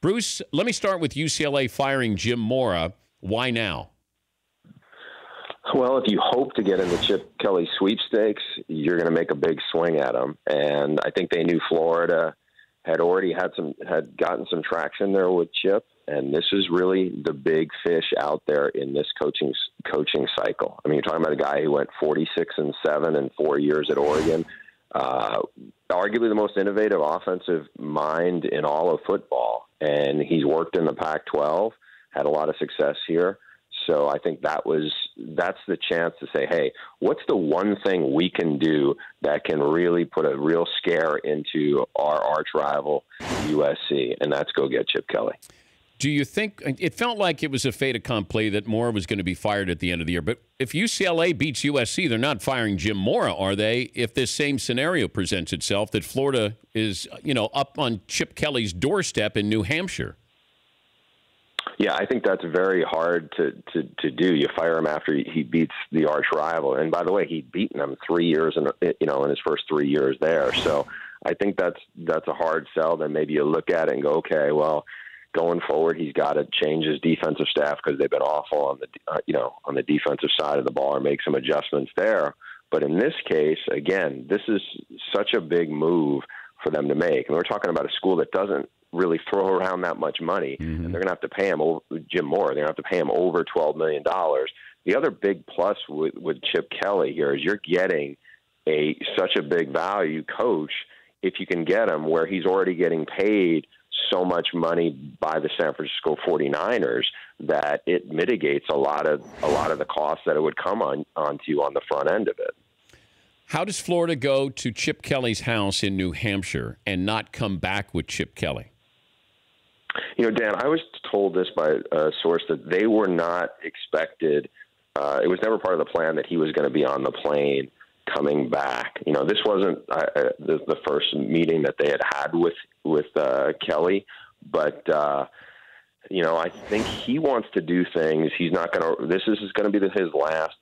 Bruce, let me start with UCLA firing Jim Mora. Why now? Well, if you hope to get in the Chip Kelly sweepstakes, you're going to make a big swing at him. And I think they knew Florida had already had gotten some traction there with Chip, and this is really the big fish out there in this coaching cycle. I mean, you're talking about a guy who went 46-7 in 4 years at Oregon, arguably the most innovative offensive mind in all of football, and he's worked in the Pac-12, had a lot of success here. So I think that's the chance to say, hey, what's the one thing we can do that can really put a real scare into our arch rival USC, and that's go get Chip Kelly. Do you think it felt like it was a fait accompli that Mora was going to be fired at the end of the year? But if UCLA beats USC, they're not firing Jim Mora, are they? If this same scenario presents itself, that Florida is, up on Chip Kelly's doorstep in New Hampshire. Yeah, I think that's very hard to do. You fire him after he beats the arch rival, and by the way, he'd beaten him 3 years in his first 3 years there. So I think that's a hard sell. Then maybe you look at it and go, okay, well, going forward, he's got to change his defensive staff because they've been awful on the defensive side of the ball, or make some adjustments there. But in this case, again, this is such a big move for them to make, and we're talking about a school that doesn't really throw around that much money, and they're going to have to pay him Jim Mora. They're going to have to pay him over $12 million. The other big plus with Chip Kelly here is you're getting such a big value coach if you can get him where he's already getting paid so much money by the San Francisco 49ers that it mitigates a lot of the costs that it would come onto you on the front end of it. How does Florida go to Chip Kelly's house in New Hampshire and not come back with Chip Kelly? Dan, I was told this by a source that they were not expected. It was never part of the plan that he was going to be on the plane coming back. This wasn't the first meeting that they had with Kelly, but I think he wants to do things. He's not going to. This is going to be his last,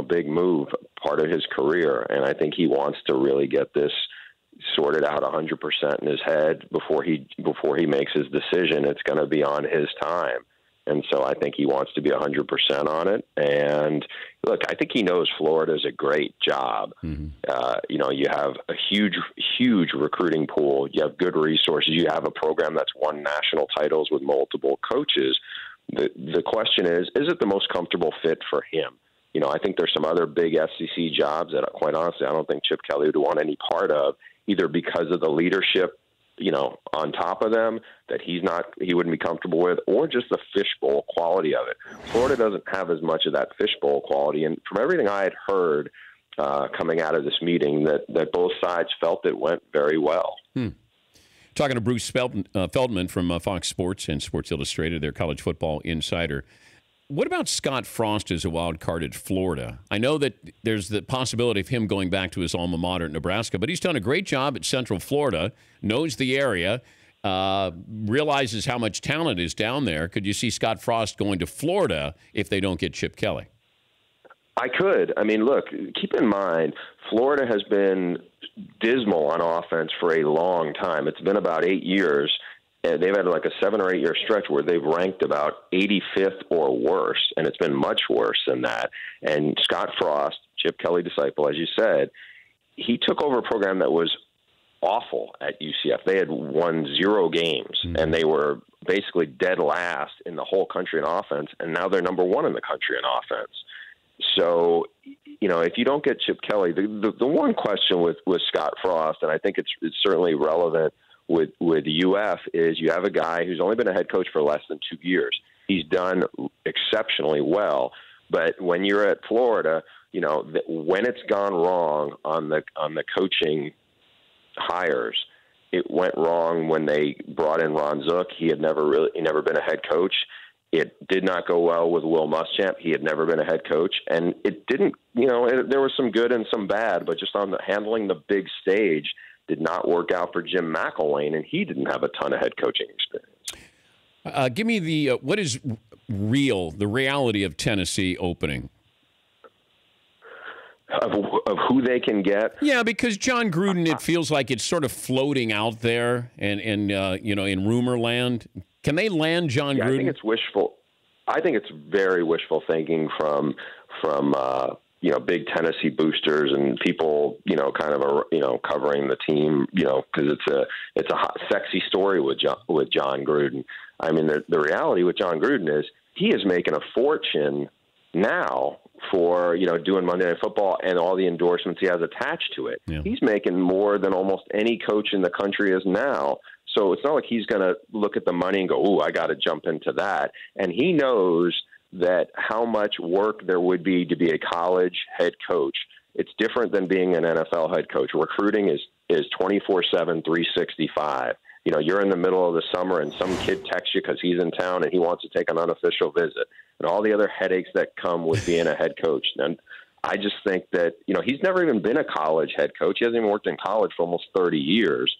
big move, part of his career, and I think he wants to really get this sorted out 100% in his head before he makes his decision. It's going to be on his time. And so I think he wants to be 100% on it. And look, I think he knows Florida is a great job. You have a huge recruiting pool. You have good resources. You have a program that's won national titles with multiple coaches. The question is it the most comfortable fit for him? I think there's some other big SEC jobs that, quite honestly, I don't think Chip Kelly would want any part of, either because of the leadership, on top of them that he wouldn't be comfortable with, or just the fishbowl quality of it. Florida doesn't have as much of that fishbowl quality. And from everything I had heard coming out of this meeting, that both sides felt it went very well. Talking to Bruce Feldman from Fox Sports and Sports Illustrated, their college football insider. What about Scott Frost as a wild card at Florida? I know that there's the possibility of him going back to his alma mater at Nebraska, but he's done a great job at Central Florida, knows the area, realizes how much talent is down there. Could you see Scott Frost going to Florida if they don't get Chip Kelly? I could. I mean, look, keep in mind, Florida has been dismal on offense for a long time. It's been about 8 years. And they've had like a 7 or 8 year stretch where they've ranked about 85th or worse, and it's been much worse than that. And Scott Frost, Chip Kelly disciple, as you said, he took over a program that was awful at UCF. They had won 0 games, and they were basically dead last in the whole country in offense, and now they're number 1 in the country in offense. So, if you don't get Chip Kelly, the one question with Scott Frost, and I think it's certainly relevant with UF, is you have a guy who's only been a head coach for less than 2 years. He's done exceptionally well, but when you're at Florida, when it's gone wrong on the coaching hires, it went wrong when they brought in Ron Zook. He had never been a head coach. It did not go well with Will Muschamp. He had never been a head coach, and it didn't. There was some good and some bad, but just on handling the big stage did not work out for Jim McElwain, and he didn't have a ton of head coaching experience. Give me what is the reality of Tennessee opening? Of who they can get? Yeah, because John Gruden, it feels like it's sort of floating out there and in rumor land. Can they land John Gruden? I think it's wishful. I think it's very wishful thinking from big Tennessee boosters and people, kind of covering the team, because it's a hot, sexy story with John Gruden. I mean, the reality with John Gruden is he is making a fortune now for doing Monday Night Football and all the endorsements he has attached to it. Yeah. He's making more than almost any coach in the country is now. So it's not like he's going to look at the money and go, "Ooh, I got to jump into that." And he knows that how much work there would be to be a college head coach. It's different than being an NFL head coach. Recruiting is 24/7, 365. You're in the middle of the summer and some kid texts you because he's in town and he wants to take an unofficial visit, and all the other headaches that come with being a head coach. And I just think that, he's never even been a college head coach. He hasn't even worked in college for almost 30 years.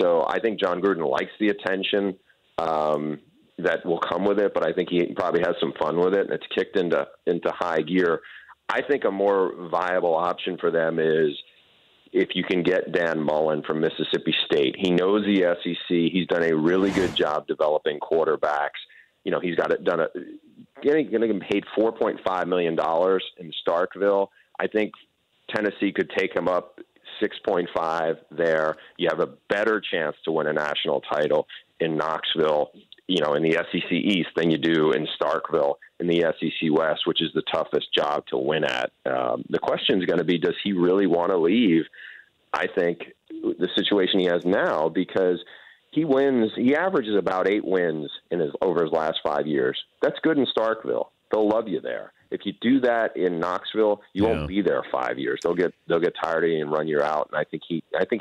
So I think John Gruden likes the attention that will come with it, but I think he probably has some fun with it, and it's kicked into high gear. I think a more viable option for them is if you can get Dan Mullen from Mississippi State. He knows the SEC. He's done a really good job developing quarterbacks. He's got it done. Going to get paid $4.5 million in Starkville. I think Tennessee could take him up 6.5 there. You have a better chance to win a national title in Knoxville, in the SEC East than you do in Starkville in the SEC West, which is the toughest job to win at. The question is going to be, does he really want to leave? I think the situation he has now, because he averages about 8 wins over his last 5 years. That's good in Starkville. They'll love you there. If you do that in Knoxville, you won't be there 5 years. They'll get tired of you and run you out. And I think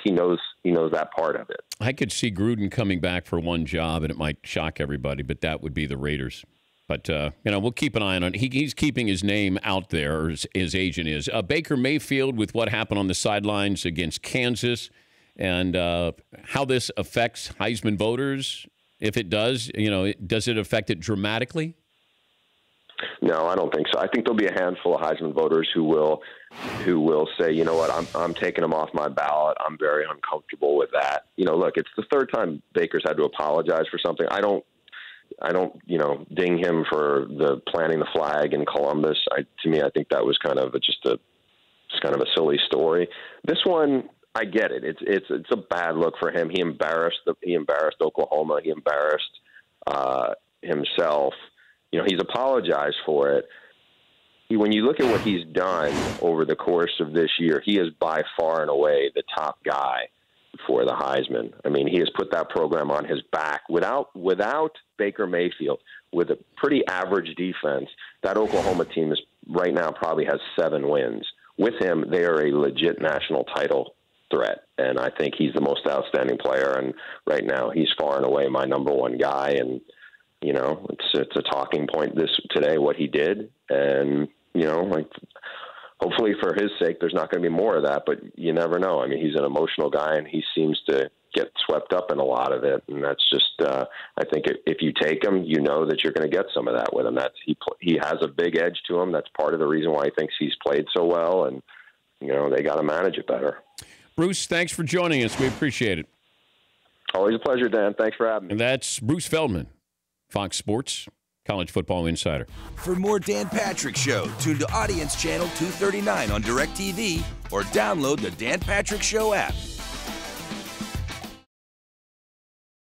he knows that part of it. I could see Gruden coming back for one job, and it might shock everybody, but that would be the Raiders. But we'll keep an eye on it. He's keeping his name out there, or his agent is. Baker Mayfield, with what happened on the sidelines against Kansas, and how this affects Heisman voters. If it does, does it affect it dramatically? No, I don't think so. I think there'll be a handful of Heisman voters who will say, you know what, I'm taking him off my ballot. I'm very uncomfortable with that. Look, it's the third time Baker's had to apologize for something. I don't ding him for the planting the flag in Columbus. To me, I think that was kind of a silly story. This one, I get it. It's a bad look for him. He embarrassed Oklahoma. He embarrassed himself. He's apologized for it. When you look at what he's done over the course of this year, he is by far and away the top guy for the Heisman. I mean, he has put that program on his back. Without Baker Mayfield, with a pretty average defense, that Oklahoma team is right now probably has 7 wins. With him, they are a legit national title threat, and I think he's the most outstanding player. And right now, he's far and away my number one guy. And it's a talking point today what he did, and hopefully for his sake, there's not going to be more of that. But you never know. I mean, he's an emotional guy, and he seems to get swept up in a lot of it. And that's just, I think if you take him, that you're going to get some of that with him. He has a big edge to him. That's part of the reason why he thinks he's played so well, and they got to manage it better. Bruce, thanks for joining us. We appreciate it. Always a pleasure, Dan. Thanks for having me. And that's Bruce Feldman, Fox Sports College Football Insider. For more Dan Patrick Show, tune to Audience Channel 239 on DirecTV or download the Dan Patrick Show app.